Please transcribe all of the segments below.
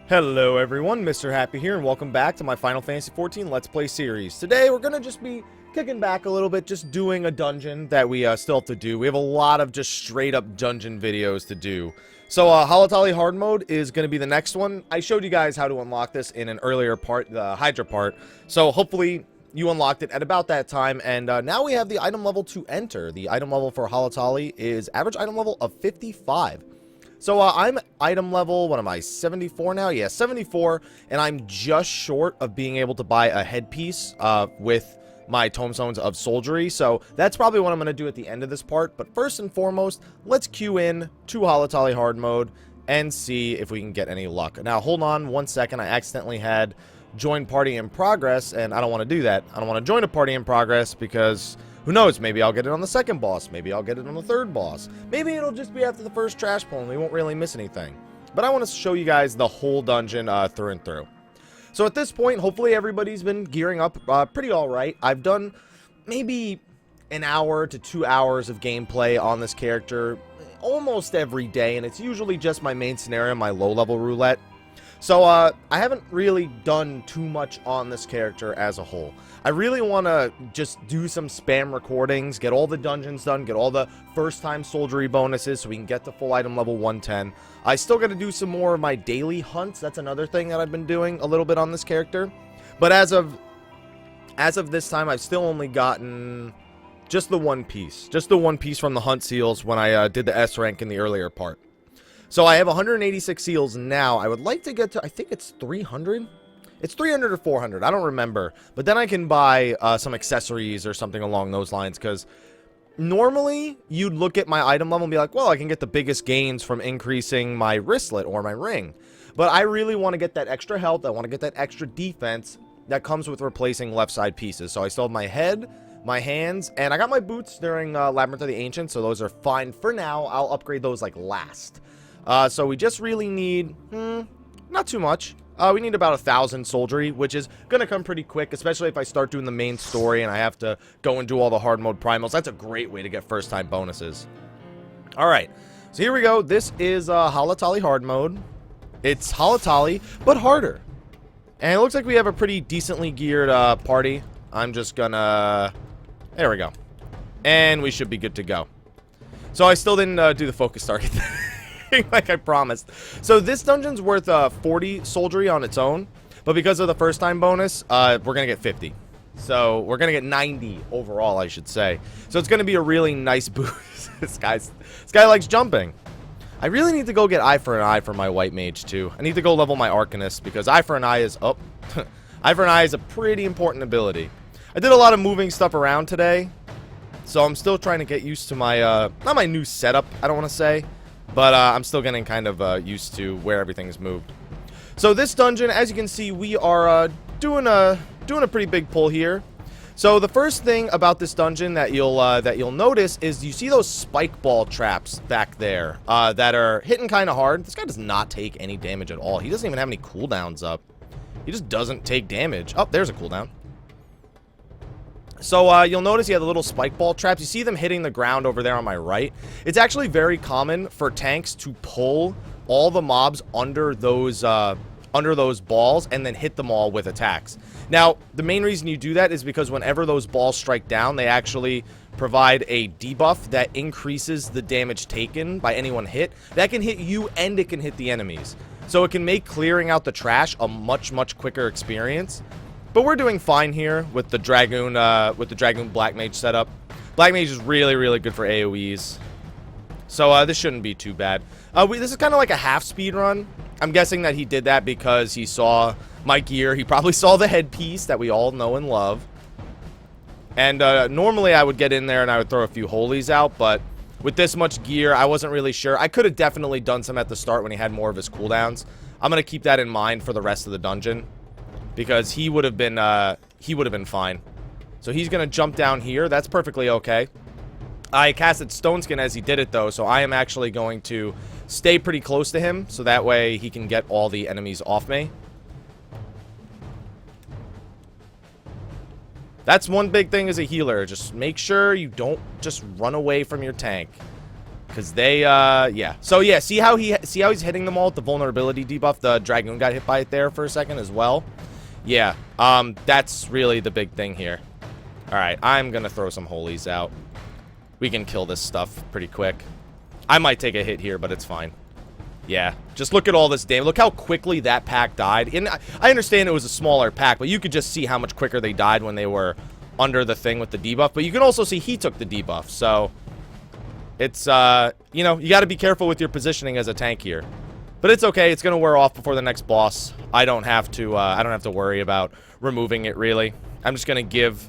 Hello everyone, Mr. Happy here, and welcome back to my Final Fantasy XIV Let's Play series. Today we're gonna just be kicking back a little bit, just doing a dungeon that we still have to do. We have a lot of just straight up dungeon videos to do. So Halatali Hard Mode is gonna be the next one. I showed you guys how to unlock this in an earlier part, the Hydra part. So hopefully you unlocked it at about that time, and now we have the item level to enter. The item level for Halatali is average item level of 55. So I'm item level, what am I, 74 now? Yeah, 74, and I'm just short of being able to buy a headpiece with my Tomestones of Soldiery, so that's probably what I'm going to do at the end of this part. But first and foremost, let's queue in to Halatali Hard Mode and see if we can get any luck. Now, hold on one second. I accidentally had join party in progress, and I don't want to do that. I don't want to join a party in progress because who knows, maybe I'll get it on the second boss, maybe I'll get it on the third boss, maybe it'll just be after the first trash pull and we won't really miss anything. But I want to show you guys the whole dungeon through and through. So at this point, hopefully everybody's been gearing up pretty alright. I've done maybe an hour to 2 hours of gameplay on this character almost every day, and it's usually just my main scenario, my low-level roulette. So, I haven't really done too much on this character as a whole. I really want to just do some spam recordings, get all the dungeons done, get all the first-time soldiery bonuses so we can get to full item level 110. I still got to do some more of my daily hunts. That's another thing that I've been doing a little bit on this character. But as of this time, I've still only gotten just the one piece. Just the one piece from the hunt seals when I did the S rank in the earlier part. So I have 186 seals now. I would like to get to, I think it's 300? It's 300 or 400. I don't remember. But then I can buy some accessories or something along those lines. Because normally you'd look at my item level and be like, well, I can get the biggest gains from increasing my wristlet or my ring. But I really want to get that extra health. I want to get that extra defense that comes with replacing left side pieces. So I still have my head, my hands, and I got my boots during Labyrinth of the Ancients. So those are fine for now. I'll upgrade those like last. So we just really need, not too much. We need about 1,000 soldiery, which is going to come pretty quick, especially if I start doing the main story and I have to go and do all the hard mode primals. That's a great way to get first time bonuses. Alright, so here we go. This is Halatali hard mode. It's Halatali, but harder. And it looks like we have a pretty decently geared party. I'm just gonna, there we go. And we should be good to go. So I still didn't do the focus target like I promised. So this dungeon's worth 40 soldiery on its own, but because of the first time bonus, we're gonna get 50. So we're gonna get 90 overall, I should say. So it's gonna be a really nice boost. This guy likes jumping. I really need to go get Eye for an Eye for my white mage too. I need to go level my Arcanist because Eye for an Eye is Eye for an Eye is a pretty important ability. I did a lot of moving stuff around today, so I'm still trying to get used to my not my new setup, I don't want to say. But I'm still getting kind of used to where everything's moved. So this dungeon, as you can see, we are doing a pretty big pull here. So the first thing about this dungeon that you'll notice is you see those spike ball traps back there that are hitting kind of hard. This guy does not take any damage at all. He doesn't even have any cooldowns up. He just doesn't take damage. Oh, there's a cooldown. So you'll notice you have the little spike ball traps. You see them hitting the ground over there on my right. It's actually very common for tanks to pull all the mobs under those balls and then hit them all with attacks. Now, the main reason you do that is because whenever those balls strike down, they actually provide a debuff that increases the damage taken by anyone hit. That can hit you and it can hit the enemies. So it can make clearing out the trash a much, much quicker experience. But we're doing fine here with the Dragoon Black Mage setup. Black Mage is really, really good for AoEs. So this shouldn't be too bad. This is kind of like a half speed run. I'm guessing that he did that because he saw my gear. He probably saw the headpiece that we all know and love. And normally I would get in there and I would throw a few holies out, but with this much gear, I wasn't really sure. I could have definitely done some at the start when he had more of his cooldowns. I'm going to keep that in mind for the rest of the dungeon, because he would have been fine. So he's gonna jump down here. That's perfectly okay. I casted Stone Skin as he did it though, so I am actually going to stay pretty close to him so that way he can get all the enemies off me. That's one big thing as a healer. Just make sure you don't just run away from your tank, Because they, yeah. So, yeah, see how he's hitting them all with the vulnerability debuff? The Dragoon got hit by it there for a second as well. Yeah, that's really the big thing here. Alright, I'm gonna throw some holies out. We can kill this stuff pretty quick. I might take a hit here, but it's fine. Yeah, just look at all this damage. Look how quickly that pack died. And I understand it was a smaller pack, but you could just see how much quicker they died when they were under the thing with the debuff. But you can also see he took the debuff, so it's, you know, you got to be careful with your positioning as a tank here. But it's okay. It's going to wear off before the next boss. I don't have to worry about removing it, really. I'm just going to give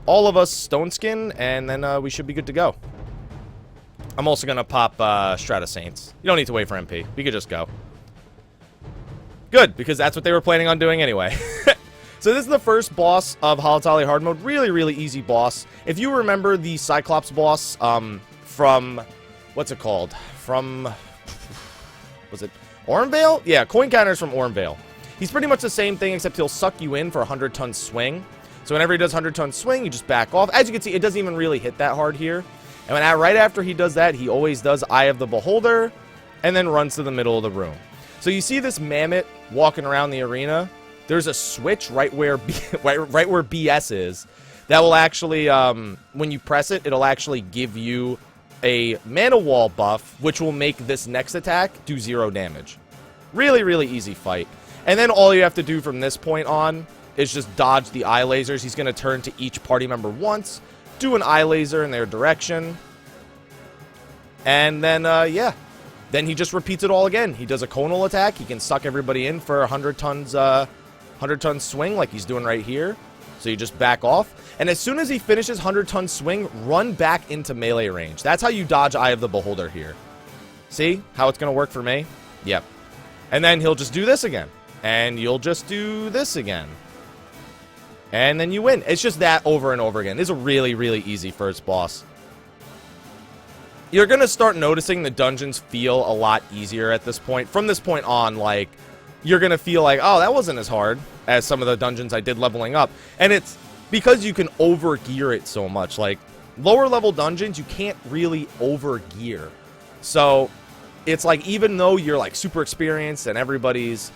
all of us Stone Skin, and then we should be good to go. I'm also going to pop Strata Saints. You don't need to wait for MP. We could just go. Good, because that's what they were planning on doing anyway. So this is the first boss of Halatali Hard Mode. Really, really easy boss. If you remember the Cyclops boss from... What's it called? From... Was it Ormvale? Yeah, coin counters from Ormvale. He's pretty much the same thing, except he'll suck you in for a 100-ton swing. So whenever he does 100-ton swing, you just back off. As you can see, it doesn't even really hit that hard here. And right after he does that, he always does Eye of the Beholder, and then runs to the middle of the room. So you see this mammoth walking around the arena. There's a switch right where right where BS is. That will actually, when you press it, it'll actually give you a mana wall buff, which will make this next attack do 0 damage. Really, really easy fight. And then all you have to do from this point on is just dodge the eye lasers. He's going to turn to each party member once, do an eye laser in their direction, and then, yeah. Then he just repeats it all again. He does a conal attack. He can suck everybody in for a 100-ton swing like he's doing right here. So you just back off. And as soon as he finishes 100-ton swing, run back into melee range. That's how you dodge Eye of the Beholder here. See how it's going to work for me? Yep. And then he'll just do this again. And you'll just do this again. And then you win. It's just that over and over again. This is a really, really easy first boss. You're going to start noticing the dungeons feel a lot easier at this point. From this point on, like, you're going to feel like, oh, that wasn't as hard as some of the dungeons I did leveling up. And it's because you can over-gear it so much. Like, lower level dungeons, you can't really over-gear. So, it's like, even though you're, like, super experienced and everybody's...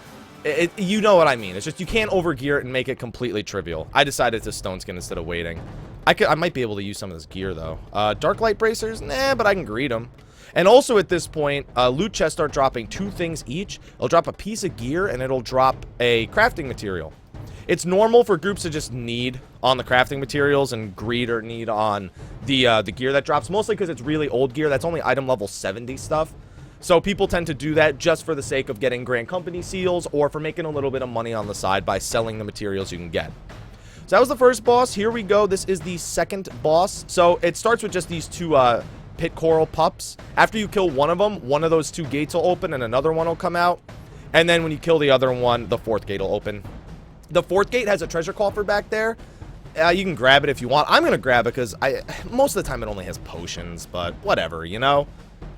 you know what I mean. It's just you can't over-gear it and make it completely trivial. I decided to Stone Skin instead of waiting. I might be able to use some of this gear, though. Dark Light Bracers? Nah, but I can greet them. And also at this point, loot chests start dropping 2 things each. It'll drop a piece of gear, and it'll drop a crafting material. It's normal for groups to just need on the crafting materials and greed or need on the gear that drops, mostly because it's really old gear. That's only item level 70 stuff. So people tend to do that just for the sake of getting Grand Company seals or for making a little bit of money on the side by selling the materials you can get. So that was the first boss. Here we go. This is the second boss. So it starts with just these 2 pit coral pups. After you kill one of them, one of those 2 gates will open and another one will come out. And then when you kill the other one, the 4th gate will open. The 4th gate has a treasure coffer back there. You can grab it if you want. I'm going to grab it because most of the time it only has potions, but whatever, you know?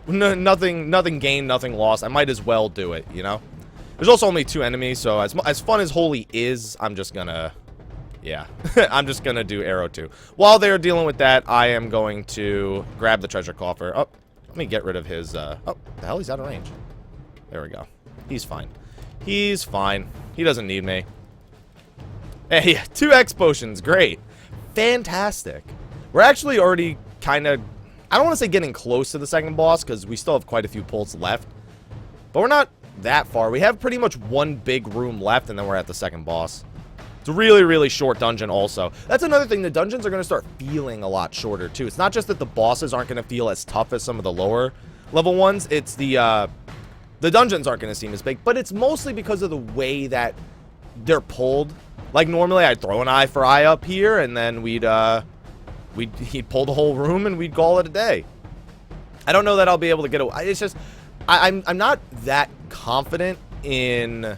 Nothing gained, nothing lost. I might as well do it, you know? There's also only 2 enemies, so as fun as Holy is, I'm just going to... Yeah, I'm just going to do Arrow 2. While they're dealing with that, I am going to grab the treasure coffer. Oh, let me get rid of his... Oh, the hell, he's out of range. There we go. He's fine. He's fine. He doesn't need me. Hey, 2 X potions. Great. Fantastic. We're actually already kind of... I don't want to say getting close to the second boss, because we still have quite a few pulls left. But we're not that far. We have pretty much 1 big room left, and then we're at the second boss. It's a really, really short dungeon also. That's another thing. The dungeons are going to start feeling a lot shorter, too. It's not just that the bosses aren't going to feel as tough as some of the lower level ones. It's the dungeons aren't going to seem as big. But it's mostly because of the way that they're pulled. Like, normally I'd throw an eye for eye up here, and then he'd pull the whole room, and we'd call it a day. I don't know that I'll be able to get away. It's just, I'm not that confident in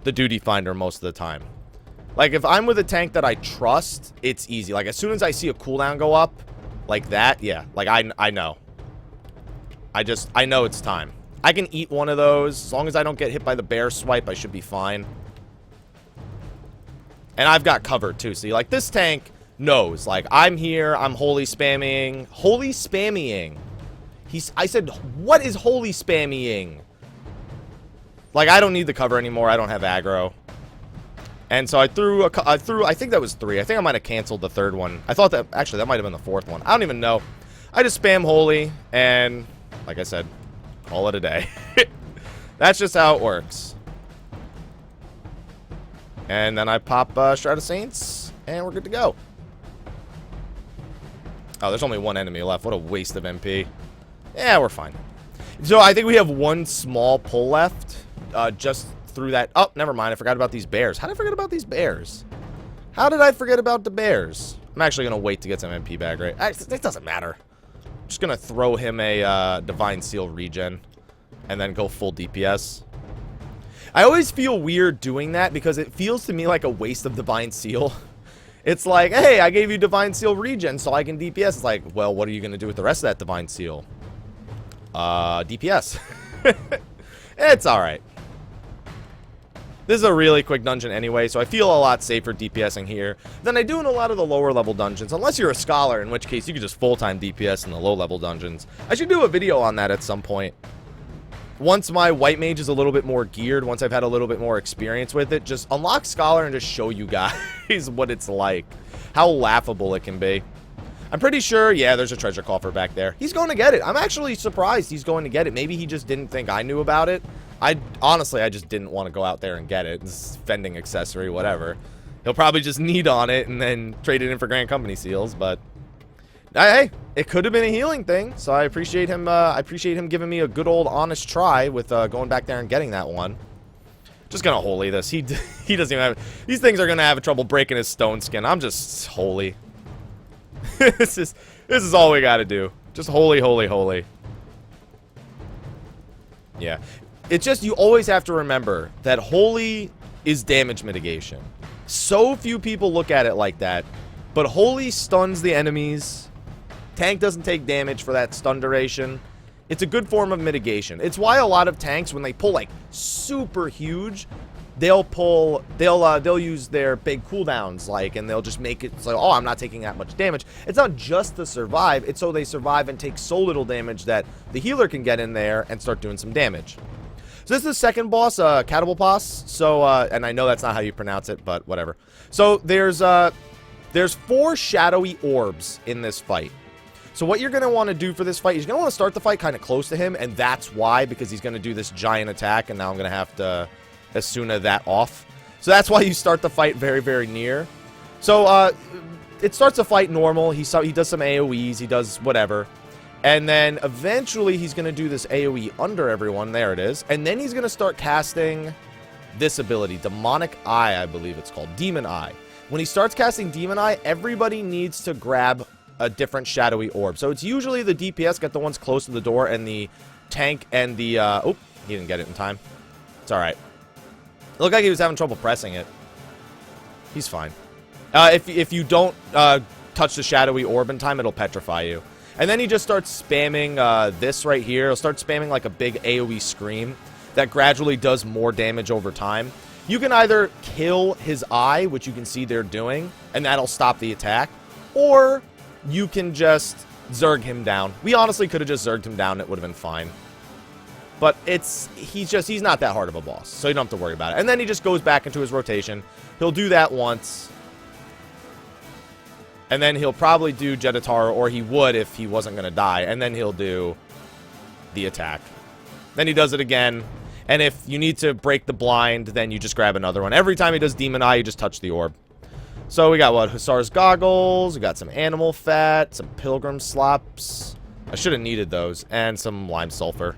the Duty Finder most of the time. Like, if I'm with a tank that I trust, it's easy. Like, as soon as I see a cooldown go up, like that, yeah. Like, I know. I know it's time. I can eat one of those. As long as I don't get hit by the bear swipe, I should be fine. And I've got cover, too. See, like, this tank knows. Like, I'm here. I'm holy spamming. Holy spamming. I said, what is holy spammying? Like, I don't need the cover anymore. I don't have aggro. And so I threw, I think that was 3. I think I might have canceled the 3rd one. I thought that, actually, that might have been the 4th one. I don't even know. I just spam holy, and, like I said, call it a day. That's just how it works. And then I pop Shroud of Saints, and we're good to go. Oh, there's only one enemy left. What a waste of MP. Yeah, we're fine. So I think we have one small pull left, just through that. Oh, never mind. I forgot about these bears. How did I forget about these bears? How did I forget about the bears? I'm actually going to wait to get some MP back, right? It doesn't matter. I'm just going to throw him a Divine Seal regen and then go full DPS. I always feel weird doing that because it feels to me like a waste of Divine Seal. It's like, hey, I gave you Divine Seal regen so I can DPS. It's like, well, what are you going to do with the rest of that Divine Seal? DPS. It's alright. This is a really quick dungeon anyway, so I feel a lot safer DPSing here than I do in a lot of the lower level dungeons. Unless you're a scholar, in which case you could just full-time DPS in the low level dungeons. I should do a video on that at some point. Once my white mage is a little bit more geared, once I've had a little bit more experience with it, just unlock scholar and just show you guys what it's like. How laughable it can be. I'm pretty sure, yeah, there's a treasure coffer back there. He's going to get it. I'm actually surprised he's going to get it. Maybe he just didn't think I knew about it. Honestly, I just didn't want to go out there and get it. This is fending accessory, whatever. He'll probably just need on it and then trade it in for Grand Company seals, but hey, it could have been a healing thing, so I appreciate him giving me a good old honest try with going back there and getting that one. Just gonna holy this. He doesn't even have, these things are gonna have trouble breaking his stone skin. I'm just holy. This is all we gotta do. Just holy, holy, holy. Yeah. It's just, you always have to remember that holy is damage mitigation. So few people look at it like that, but holy stuns the enemies. Tank doesn't take damage for that stun duration. It's a good form of mitigation. It's why a lot of tanks, when they pull like super huge, they'll use their big cooldowns, like, and they'll just make it so, oh, I'm not taking that much damage. It's not just to survive, it's so they survive and take so little damage that the healer can get in there and start doing some damage. So this is the second boss, Catawampus. So, and I know that's not how you pronounce it, but whatever. So there's 4 shadowy orbs in this fight. So what you're going to want to do for this fight, you're going to want to start the fight kind of close to him, and that's why, because he's going to do this giant attack, and now I'm going to have to Asuna that off. So that's why you start the fight very, very near. So, it starts the fight normal, he does some AoEs, he does whatever. And then eventually he's going to do this AoE under everyone. There it is. And then he's going to start casting this ability. Demonic Eye, I believe it's called. Demon Eye. When he starts casting Demon Eye, everybody needs to grab a different shadowy orb. So it's usually the DPS get the ones close to the door, and the tank and the... oh, he didn't get it in time. It's alright. It looked like he was having trouble pressing it. He's fine. If you don't touch the shadowy orb in time, it'll petrify you. And then he just starts spamming this right here. He'll start spamming like a big AoE scream that gradually does more damage over time. You can either kill his eye, which you can see they're doing, and that'll stop the attack, or you can just Zerg him down. We honestly could have just Zerged him down. It would have been fine. But he's not that hard of a boss, so you don't have to worry about it. And then he just goes back into his rotation. He'll do that once. And then he'll probably do Jeditaro, or he would if he wasn't going to die. And then he'll do the attack. Then he does it again. And if you need to break the blind, then you just grab another one. Every time he does Demon Eye, you just touch the orb. So we got what? Hussar's Goggles. We got some animal fat. Some Pilgrim Slops. I should have needed those. And some Lime Sulfur.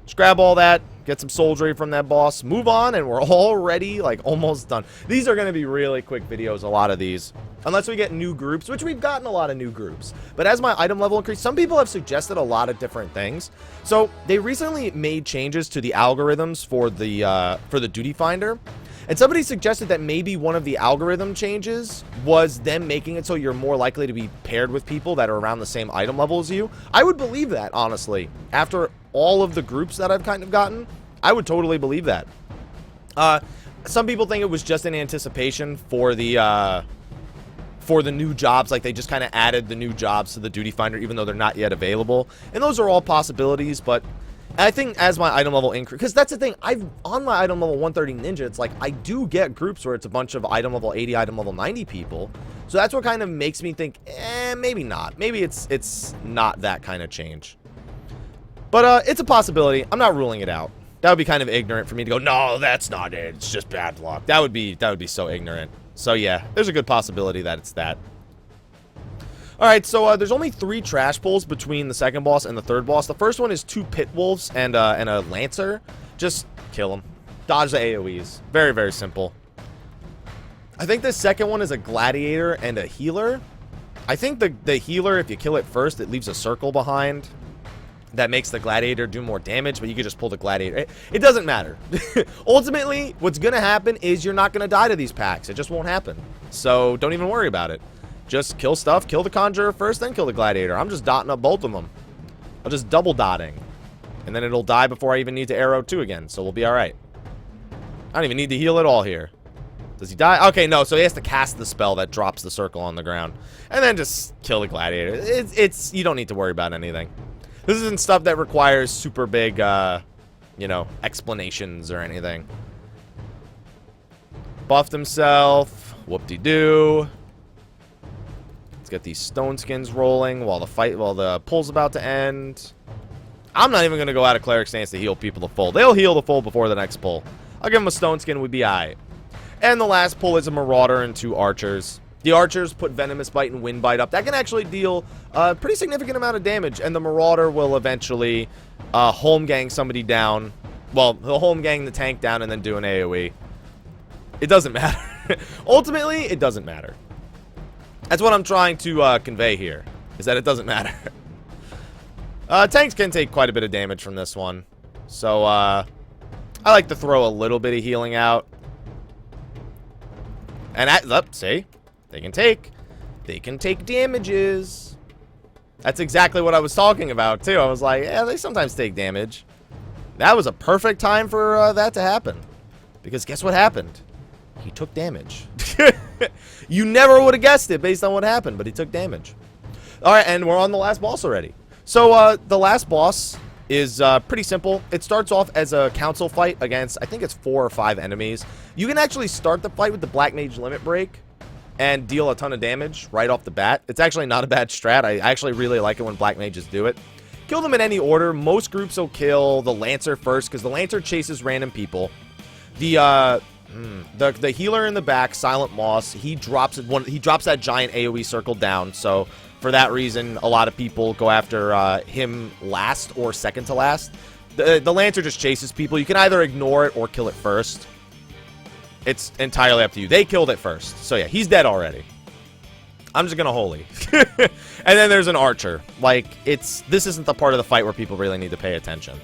Just grab all that. Get some soldiery from that boss. Move on, and we're already, like, almost done. These are going to be really quick videos, a lot of these. Unless we get new groups, which we've gotten a lot of new groups. But as my item level increased, some people have suggested a lot of different things. So, they recently made changes to the algorithms for the Duty Finder. And somebody suggested that maybe one of the algorithm changes was them making it so you're more likely to be paired with people that are around the same item level as you. I would believe that, honestly. After all of the groups that I've kind of gotten, I would totally believe that. Some people think it was just in anticipation for the for the new jobs. Like, they just kind of added the new jobs to the duty finder, even though they're not yet available. And those are all possibilities, but I think as my item level increase, because that's the thing, on my item level 130 ninja, it's like I do get groups where it's a bunch of item level 80, item level 90 people. So that's what kind of makes me think, maybe not. Maybe it's not that kind of change. But it's a possibility. I'm not ruling it out. That would be kind of ignorant for me to go, no, that's not it. It's just bad luck. That would be so ignorant. So yeah, there's a good possibility that it's that. Alright, so there's only 3 trash pulls between the second boss and the third boss. The first one is 2 pit wolves and a lancer. Just kill them. Dodge the AoEs. Very, very simple. I think the second one is a gladiator and a healer. I think the healer, if you kill it first, it leaves a circle behind that makes the gladiator do more damage, but you could just pull the gladiator. It doesn't matter. Ultimately, what's going to happen is you're not going to die to these packs. It just won't happen. So don't even worry about it. Just kill stuff, kill the conjurer first, then kill the gladiator. I'm just dotting up both of them. I'm just double dotting. And then it'll die before I even need to arrow 2 again, so we'll be alright. I don't even need to heal at all here. Does he die? Okay, no, so he has to cast the spell that drops the circle on the ground. And then just kill the gladiator. It's you don't need to worry about anything. This isn't stuff that requires super big, you know, explanations or anything. Buffed himself. Whoop-de-doo. Let's get these stone skins rolling while the pull's about to end. I'm not even going to go out of cleric stance to heal people to full. They'll heal the full before the next pull. I'll give them a stone skin, we'd be alright. And the last pull is a marauder and 2 archers. The archers put venomous bite and wind bite up. That can actually deal a pretty significant amount of damage. And the marauder will eventually home gang somebody down. Well, he'll home gang the tank down and then do an AoE. It doesn't matter. Ultimately, it doesn't matter. That's what I'm trying to convey here, is that it doesn't matter. Tanks can take quite a bit of damage from this one. So, I like to throw a little bit of healing out. And see? They can take damages. That's exactly what I was talking about, too. I was like, yeah, they sometimes take damage. That was a perfect time for that to happen. Because guess what happened? He took damage. You never would have guessed it based on what happened, but he took damage. Alright, and we're on the last boss already. So, the last boss is pretty simple. It starts off as a council fight against, I think it's 4 or 5 enemies. You can actually start the fight with the Black Mage Limit Break and deal a ton of damage right off the bat. It's actually not a bad strat. I actually really like it when Black Mages do it. Kill them in any order. Most groups will kill the Lancer first, because the Lancer chases random people. The healer in the back, Silent Moss, he drops that giant AoE circle down, so for that reason, a lot of people go after him last or second to last. The Lancer just chases people. You can either ignore it or kill it first. It's entirely up to you. They killed it first. So yeah, he's dead already. I'm just gonna holy. And then there's an archer. Like, this isn't the part of the fight where people really need to pay attention.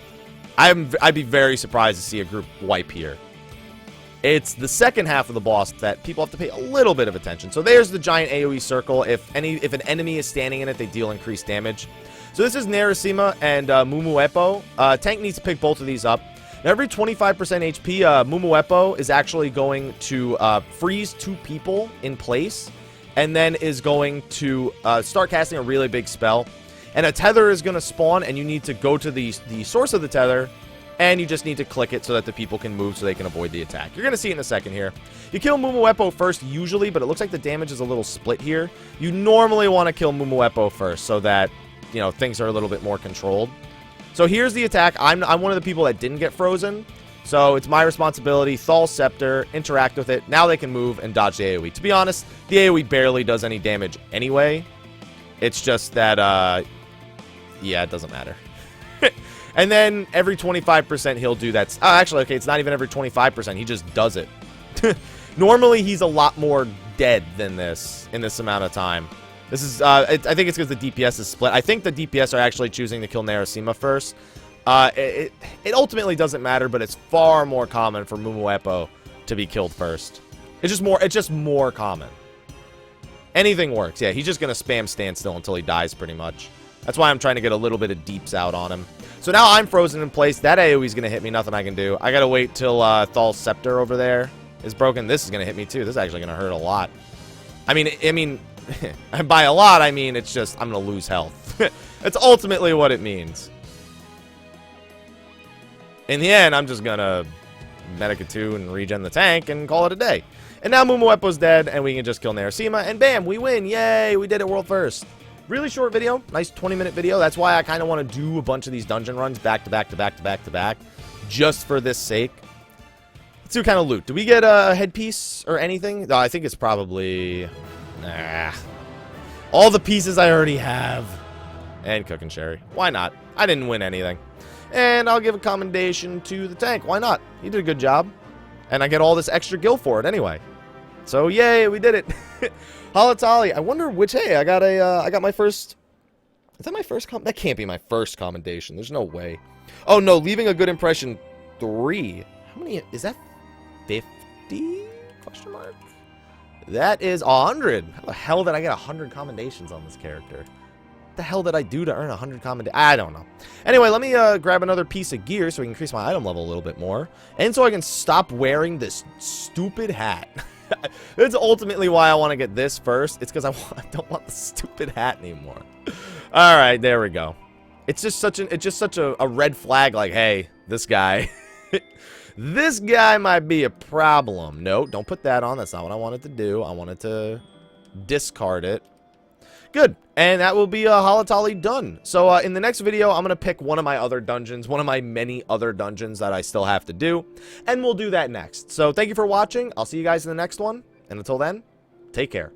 I'd be very surprised to see a group wipe here. It's the second half of the boss that people have to pay a little bit of attention. So there's the giant AoE circle. If an enemy is standing in it, they deal increased damage. So this is Narasima and Mumuepo. Tank needs to pick both of these up. Now, every 25% HP, Mumuepo is actually going to freeze 2 people in place, and then is going to start casting a really big spell. And a tether is going to spawn, and you need to go to the source of the tether, and you just need to click it so that the people can move so they can avoid the attack. You're going to see it in a second here. You kill Mumuepo first usually, but it looks like the damage is a little split here. You normally want to kill Mumuepo first so that, you know, things are a little bit more controlled. So here's the attack. I'm one of the people that didn't get frozen, so it's my responsibility. Thal's Scepter, interact with it. Now they can move and dodge the AoE. To be honest, the AoE barely does any damage anyway. It's just that, yeah, it doesn't matter. And then every 25% he'll do that. Oh, actually, okay, it's not even every 25%. He just does it. Normally, he's a lot more dead than this in this amount of time. This is, I think it's because the DPS is split. I think the DPS are actually choosing to kill Narasima first. It ultimately doesn't matter, but it's far more common for Mumuepo to be killed first. It's just more common. Anything works. Yeah, he's just going to spam standstill until he dies, pretty much. That's why I'm trying to get a little bit of deeps out on him. So now I'm frozen in place. That AoE is going to hit me. Nothing I can do. I got to wait till Thal's Scepter over there is broken. This is going to hit me, too. This is actually going to hurt a lot. I mean, And by a lot, I mean it's just I'm going to lose health. That's ultimately what it means. In the end, I'm just going to Medica 2 and regen the tank and call it a day. And now Mumuepo's dead, and we can just kill Narasima, and bam, we win. Yay, we did it world first. Really short video, nice 20-minute video. That's why I kind of want to do a bunch of these dungeon runs back to back to back to back to back, just for this sake. Let's do kind of loot. Do we get a headpiece or anything? No, I think it's probably... Nah. All the pieces I already have. And Cook and Sherry. Why not? I didn't win anything. And I'll give a commendation to the tank. Why not? He did a good job. And I get all this extra gil for it anyway. So, yay, we did it. Halatali. I wonder which... Hey, I got my first... Is that my first... That can't be my first commendation. There's no way. Oh, no. Leaving a good impression 3. How many... Is that 50? Question mark? That is 100. How the hell did I get 100 commendations on this character? What the hell did I do to earn 100 commendations? I don't know. Anyway, let me grab another piece of gear so we can increase my item level a little bit more. And so I can stop wearing this stupid hat. That's ultimately why I want to get this first. It's because I don't want the stupid hat anymore. All right, there we go. It's just such a red flag. Like, hey, this guy, this guy might be a problem. No, don't put that on. That's not what I wanted to do. I wanted to discard it. Good, and that will be Halatali done. So in the next video, I'm going to pick one of my other dungeons, one of my many other dungeons that I still have to do, and we'll do that next. So thank you for watching. I'll see you guys in the next one, and until then, take care.